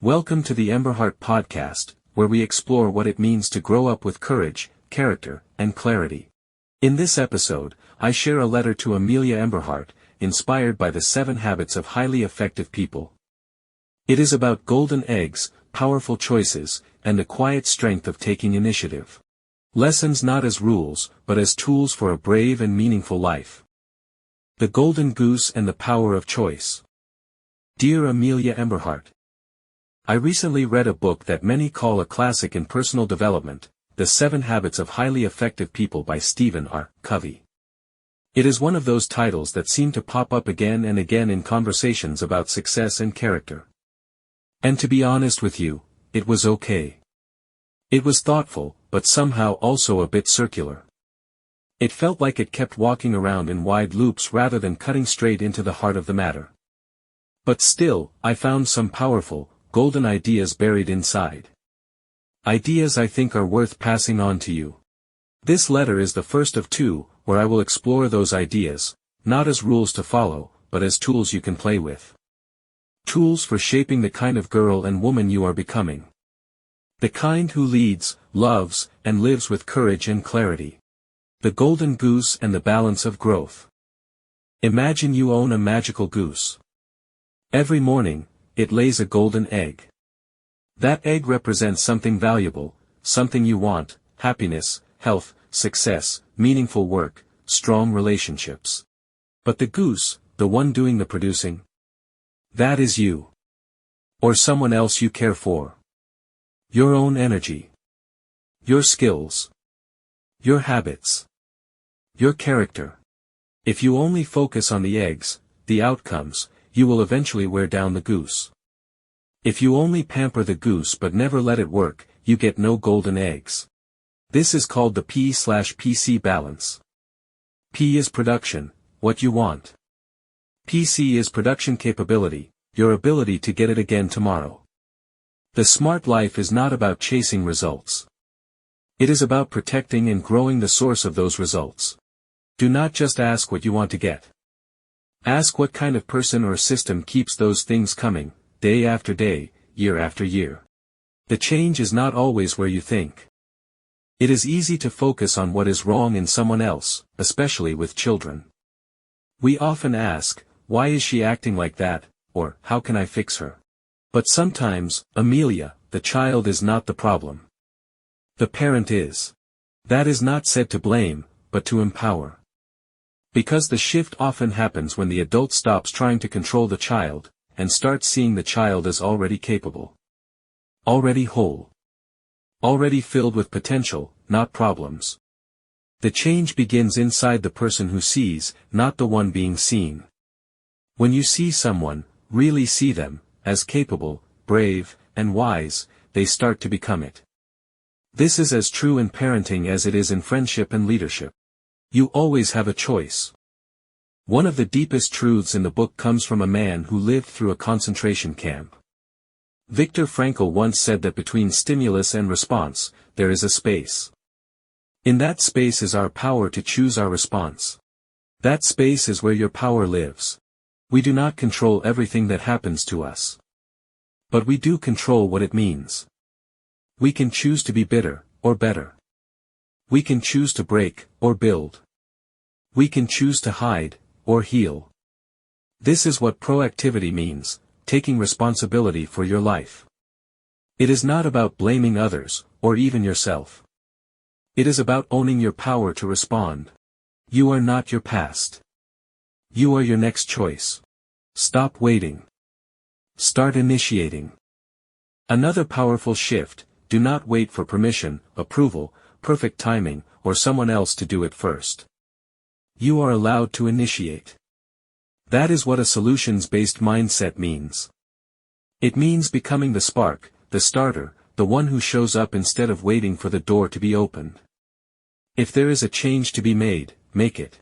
Welcome to the Emberhart podcast, where we explore what it means to grow up with courage, character, and clarity. In this episode, I share a letter to Amelia Emberhart, inspired by the 7 habits of highly effective people. It is about golden eggs, powerful choices, and the quiet strength of taking initiative. Lessons not as rules, but as tools for a brave and meaningful life. The Golden Goose and the Power of Choice. Dear Amelia Emberhart, I recently read a book that many call a classic in personal development, The 7 Habits of Highly Effective People by Stephen R. Covey. It is one of those titles that seem to pop up again and again in conversations about success and character. And to be honest with you, it was okay. It was thoughtful, but somehow also a bit circular. It felt like it kept walking around in wide loops rather than cutting straight into the heart of the matter. But still, I found some powerful, golden ideas buried inside. Ideas I think are worth passing on to you. This letter is the first of 2, where I will explore those ideas, not as rules to follow, but as tools you can play with. Tools for shaping the kind of girl and woman you are becoming. The kind who leads, loves, and lives with courage and clarity. The Golden Goose and the Balance of Growth. Imagine you own a magical goose. Every morning, it lays a golden egg. That egg represents something valuable, something you want: happiness, health, success, meaningful work, strong relationships. But the goose, the one doing the producing? That is you. Or someone else you care for. Your own energy. Your skills. Your habits. Your character. If you only focus on the eggs, the outcomes, you will eventually wear down the goose. If you only pamper the goose but never let it work, you get no golden eggs. This is called the P/PC balance. P is production, what you want. PC is production capability, your ability to get it again tomorrow. The smart life is not about chasing results. It is about protecting and growing the source of those results. Do not just ask what you want to get. Ask what kind of person or system keeps those things coming, day after day, year after year. The change is not always where you think. It is easy to focus on what is wrong in someone else, especially with children. We often ask, why is she acting like that, or how can I fix her? But sometimes, Amelia, the child is not the problem. The parent is. That is not said to blame, but to empower. Because the shift often happens when the adult stops trying to control the child, and starts seeing the child as already capable. Already whole. Already filled with potential, not problems. The change begins inside the person who sees, not the one being seen. When you see someone, really see them, as capable, brave, and wise, they start to become it. This is as true in parenting as it is in friendship and leadership. You always have a choice. One of the deepest truths in the book comes from a man who lived through a concentration camp. Viktor Frankl once said that between stimulus and response, there is a space. In that space is our power to choose our response. That space is where your power lives. We do not control everything that happens to us. But we do control what it means. We can choose to be bitter, or better. We can choose to break, or build. We can choose to hide, or heal. This is what proactivity means, taking responsibility for your life. It is not about blaming others, or even yourself. It is about owning your power to respond. You are not your past. You are your next choice. Stop waiting. Start initiating. Another powerful shift: do not wait for permission, approval, perfect timing, or someone else to do it first. You are allowed to initiate. That is what a solutions-based mindset means. It means becoming the spark, the starter, the one who shows up instead of waiting for the door to be opened. If there is a change to be made, make it.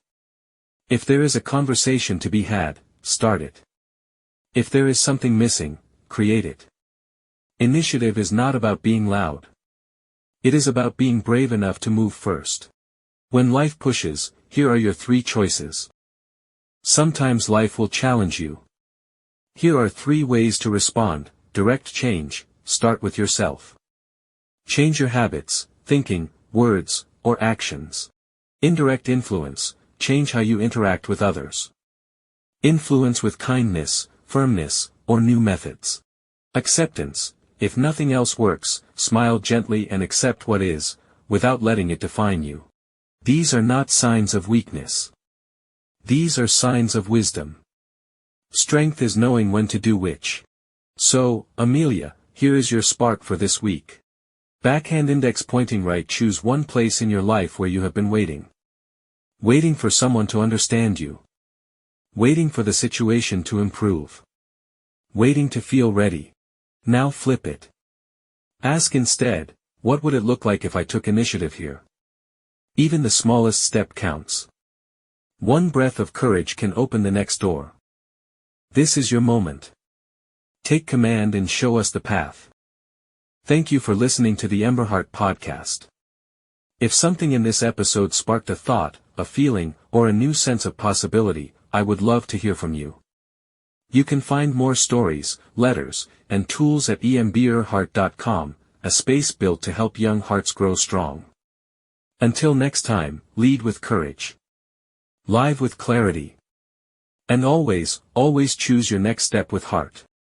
If there is a conversation to be had, start it. If there is something missing, create it. Initiative is not about being loud. It is about being brave enough to move first. When life pushes, here are your 3 choices. Sometimes life will challenge you. Here are 3 ways to respond: direct change, start with yourself. Change your habits, thinking, words, or actions. Indirect influence, change how you interact with others. Influence with kindness, firmness, or new methods. Acceptance, if nothing else works, smile gently and accept what is, without letting it define you. These are not signs of weakness. These are signs of wisdom. Strength is knowing when to do which. So, Amelia, here is your spark for this week. Backhand index pointing right. Choose one place in your life where you have been waiting. Waiting for someone to understand you. Waiting for the situation to improve. Waiting to feel ready. Now flip it. Ask instead, what would it look like if I took initiative here? Even the smallest step counts. One breath of courage can open the next door. This is your moment. Take command and show us the path. Thank you for listening to the Emberhart podcast. If something in this episode sparked a thought, a feeling, or a new sense of possibility, I would love to hear from you. You can find more stories, letters, and tools at emberhart.com, a space built to help young hearts grow strong. Until next time, lead with courage. Live with clarity. And always, always choose your next step with heart.